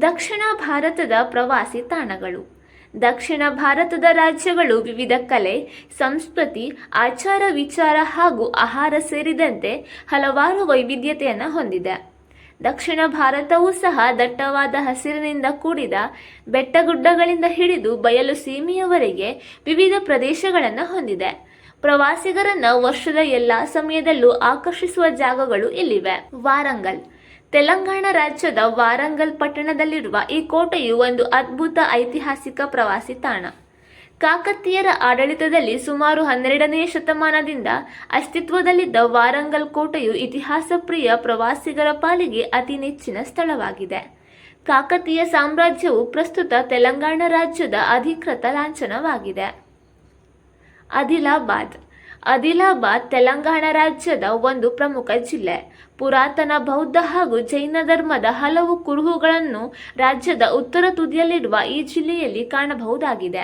ದಕ್ಷಿಣ ಭಾರತದ ಪ್ರವಾಸಿ ತಾಣಗಳು. ದಕ್ಷಿಣ ಭಾರತದ ರಾಜ್ಯಗಳು ವಿವಿಧ ಕಲೆ, ಸಂಸ್ಕೃತಿ, ಆಚಾರ ವಿಚಾರ ಹಾಗೂ ಆಹಾರ ಸೇರಿದಂತೆ ಹಲವಾರು ವೈವಿಧ್ಯತೆಯನ್ನು ಹೊಂದಿದೆ. ದಕ್ಷಿಣ ಭಾರತವೂ ಸಹ ದಟ್ಟವಾದ ಹಸಿರಿನಿಂದ ಕೂಡಿದ ಬೆಟ್ಟಗುಡ್ಡಗಳಿಂದ ಹಿಡಿದು ಬಯಲು ಸೀಮೆಯವರೆಗೆ ವಿವಿಧ ಪ್ರದೇಶಗಳನ್ನು ಹೊಂದಿದೆ. ಪ್ರವಾಸಿಗರನ್ನು ವರ್ಷದ ಎಲ್ಲ ಸಮಯದಲ್ಲೂ ಆಕರ್ಷಿಸುವ ಜಾಗಗಳು ಇಲ್ಲಿವೆ. ವಾರಂಗಲ್. ತೆಲಂಗಾಣ ರಾಜ್ಯದ ವಾರಂಗಲ್ ಪಟ್ಟಣದಲ್ಲಿರುವ ಈ ಕೋಟೆಯು ಒಂದು ಅದ್ಭುತ ಐತಿಹಾಸಿಕ ಪ್ರವಾಸಿ ತಾಣ. ಕಾಕತೀಯರ ಆಡಳಿತದಲ್ಲಿ ಸುಮಾರು 12ನೇ ಶತಮಾನದಿಂದ ಅಸ್ತಿತ್ವದಲ್ಲಿದ್ದ ವಾರಂಗಲ್ ಕೋಟೆಯು ಇತಿಹಾಸ ಪ್ರಿಯ ಪ್ರವಾಸಿಗರ ಪಾಲಿಗೆ ಅತಿ ನೆಚ್ಚಿನ ಸ್ಥಳವಾಗಿದೆ. ಕಾಕತೀಯ ಸಾಮ್ರಾಜ್ಯವು ಪ್ರಸ್ತುತ ತೆಲಂಗಾಣ ರಾಜ್ಯದ ಅಧಿಕೃತ ಲಾಂಛನವಾಗಿದೆ. ಆದಿಲಾಬಾದ್. ಆದಿಲಾಬಾದ್ ತೆಲಂಗಾಣ ರಾಜ್ಯದ ಒಂದು ಪ್ರಮುಖ ಜಿಲ್ಲೆ. ಪುರಾತನ ಬೌದ್ಧ ಹಾಗೂ ಜೈನ ಧರ್ಮದ ಹಲವು ಕುರುಹುಗಳನ್ನು ರಾಜ್ಯದ ಉತ್ತರ ತುದಿಯಲ್ಲಿರುವ ಈ ಜಿಲ್ಲೆಯಲ್ಲಿ ಕಾಣಬಹುದಾಗಿದೆ.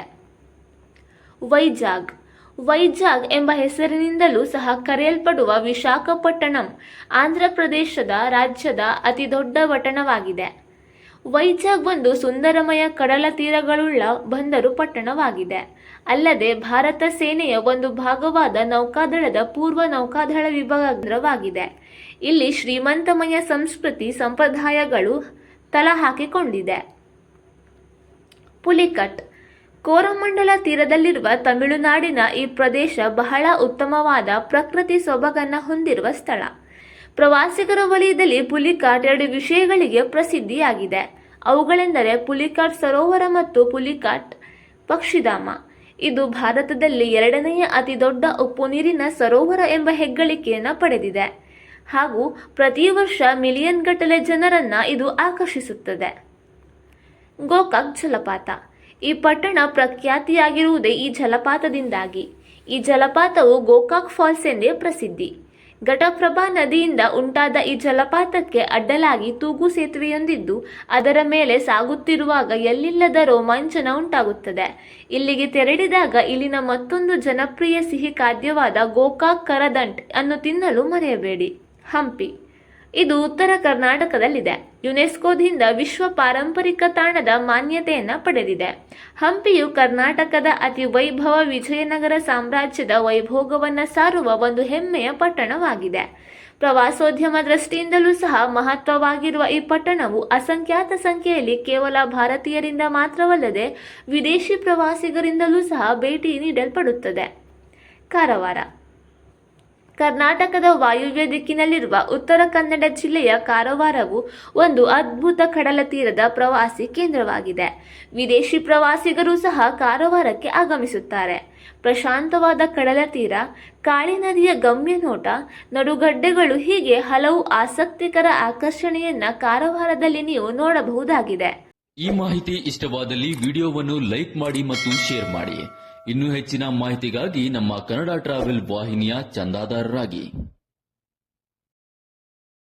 ವೈಜಾಗ್. ವೈಜಾಗ್ ಎಂಬ ಹೆಸರಿನಿಂದಲೂ ಸಹ ಕರೆಯಲ್ಪಡುವ ವಿಶಾಖಪಟ್ಟಣಂ ಆಂಧ್ರಪ್ರದೇಶದ ರಾಜ್ಯದ ಅತಿದೊಡ್ಡ ಪಟ್ಟಣವಾಗಿದೆ. ವೈಜಾಗ್ ಒಂದು ಸುಂದರಮಯ ಕಡಲ ತೀರಗಳುಳ್ಳ ಬಂದರು ಪಟ್ಟಣವಾಗಿದೆ. ಅಲ್ಲದೆ ಭಾರತ ಸೇನೆಯ ಒಂದು ಭಾಗವಾದ ನೌಕಾದಳದ ಪೂರ್ವ ನೌಕಾದಳ ವಿಭಾಗವಾಗಿದೆ. ಇಲ್ಲಿ ಶ್ರೀಮಂತಮಯ ಸಂಸ್ಕೃತಿ ಸಂಪ್ರದಾಯಗಳು ತಳಹಾಕಿಕೊಂಡಿದೆ. ಪುಲಿಕಟ್. ಕೋರಮಂಡಲ ತೀರದಲ್ಲಿರುವ ತಮಿಳುನಾಡಿನ ಈ ಪ್ರದೇಶ ಬಹಳ ಉತ್ತಮವಾದ ಪ್ರಕೃತಿ ಸೊಬಗನ್ನು ಹೊಂದಿರುವ ಸ್ಥಳ. ಪ್ರವಾಸಿಗರ ವಲಯದಲ್ಲಿ ಪುಲಿಕಾಟ್ 2 ವಿಷಯಗಳಿಗೆ ಪ್ರಸಿದ್ಧಿಯಾಗಿದೆ. ಅವುಗಳೆಂದರೆ ಪುಲಿಕಾಟ್ ಸರೋವರ ಮತ್ತು ಪುಲಿಕಾಟ್ ಪಕ್ಷಿಧಾಮ. ಇದು ಭಾರತದಲ್ಲಿ 2ನೇ ಅತಿ ದೊಡ್ಡ ಉಪ್ಪು ನೀರಿನ ಸರೋವರ ಎಂಬ ಹೆಗ್ಗಳಿಕೆಯನ್ನು ಪಡೆದಿದೆ ಹಾಗೂ ಪ್ರತಿ ವರ್ಷ ಮಿಲಿಯನ್ ಗಟ್ಟಲೆ ಜನರನ್ನ ಇದು ಆಕರ್ಷಿಸುತ್ತದೆ. ಗೋಕಾಕ್ ಜಲಪಾತ. ಈ ಪಟ್ಟಣ ಪ್ರಖ್ಯಾತಿಯಾಗಿರುವುದೇ ಈ ಜಲಪಾತದಿಂದಾಗಿ. ಈ ಜಲಪಾತವು ಗೋಕಾಕ್ ಫಾಲ್ಸ್ ಎಂದೇ ಪ್ರಸಿದ್ಧಿ. ಘಟಪ್ರಭಾ ನದಿಯಿಂದ ಉಂಟಾದ ಈ ಜಲಪಾತಕ್ಕೆ ಅಡ್ಡಲಾಗಿ ತೂಗು ಸೇತುವೆಯೊಂದಿದ್ದು ಅದರ ಮೇಲೆ ಸಾಗುತ್ತಿರುವಾಗ ಎಲ್ಲಿಲ್ಲದ ರೋಮಾಂಚನ ಉಂಟಾಗುತ್ತದೆ. ಇಲ್ಲಿಗೆ ತೆರಳಿದಾಗ ಇಲ್ಲಿನ ಮತ್ತೊಂದು ಜನಪ್ರಿಯ ಸಿಹಿ ಖಾದ್ಯವಾದ ಗೋಕಾಕ್ ಕರದಂಟ್ ಅನ್ನು ತಿನ್ನಲು ಮರೆಯಬೇಡಿ. ಹಂಪಿ. ಇದು ಉತ್ತರ ಕರ್ನಾಟಕದಲ್ಲಿದೆ. ಯುನೆಸ್ಕೋದಿಂದ ವಿಶ್ವ ಪಾರಂಪರಿಕ ತಾಣದ ಮಾನ್ಯತೆಯನ್ನು ಪಡೆದಿದೆ. ಹಂಪಿಯು ಕರ್ನಾಟಕದ ಅತಿ ವೈಭವ ವಿಜಯನಗರ ಸಾಮ್ರಾಜ್ಯದ ವೈಭೋಗವನ್ನು ಸಾರುವ ಒಂದು ಹೆಮ್ಮೆಯ ಪಟ್ಟಣವಾಗಿದೆ. ಪ್ರವಾಸೋದ್ಯಮ ದೃಷ್ಟಿಯಿಂದಲೂ ಸಹ ಮಹತ್ವವಾಗಿರುವ ಈ ಪಟ್ಟಣವು ಅಸಂಖ್ಯಾತ ಸಂಖ್ಯೆಯಲ್ಲಿ ಕೇವಲ ಭಾರತೀಯರಿಂದ ಮಾತ್ರವಲ್ಲದೆ ವಿದೇಶಿ ಪ್ರವಾಸಿಗರಿಂದಲೂ ಸಹ ಭೇಟಿ ನೀಡಲ್ಪಡುತ್ತದೆ. ಕಾರವಾರ. ಕರ್ನಾಟಕದ ವಾಯುವ್ಯ ದಿಕ್ಕಿನಲ್ಲಿರುವ ಉತ್ತರ ಕನ್ನಡ ಜಿಲ್ಲೆಯ ಕಾರವಾರವು ಒಂದು ಅದ್ಭುತ ಕಡಲ ತೀರದ ಪ್ರವಾಸಿ ಕೇಂದ್ರವಾಗಿದೆ. ವಿದೇಶಿ ಪ್ರವಾಸಿಗರು ಸಹ ಕಾರವಾರಕ್ಕೆ ಆಗಮಿಸುತ್ತಾರೆ. ಪ್ರಶಾಂತವಾದ ಕಡಲ ತೀರ, ಕಾಳಿ ನದಿಯ ಗಮ್ಯ ನೋಟ, ನಡುಗಡ್ಡೆಗಳು ಹೀಗೆ ಹಲವು ಆಸಕ್ತಿಕರ ಆಕರ್ಷಣೆಯನ್ನ ಕಾರವಾರದಲ್ಲಿ ನೀವು ನೋಡಬಹುದಾಗಿದೆ. ಈ ಮಾಹಿತಿ ಇಷ್ಟವಾದಲ್ಲಿ ವಿಡಿಯೋವನ್ನು ಲೈಕ್ ಮಾಡಿ ಮತ್ತು ಶೇರ್ ಮಾಡಿ. ಇನ್ನೂ ಹೆಚ್ಚಿನ ಮಾಹಿತಿಗಾಗಿ ನಮ್ಮ ಕನ್ನಡ ಟ್ರಾವೆಲ್ ವಾಹಿನಿಯ ಚಂದಾದಾರರಾಗಿ.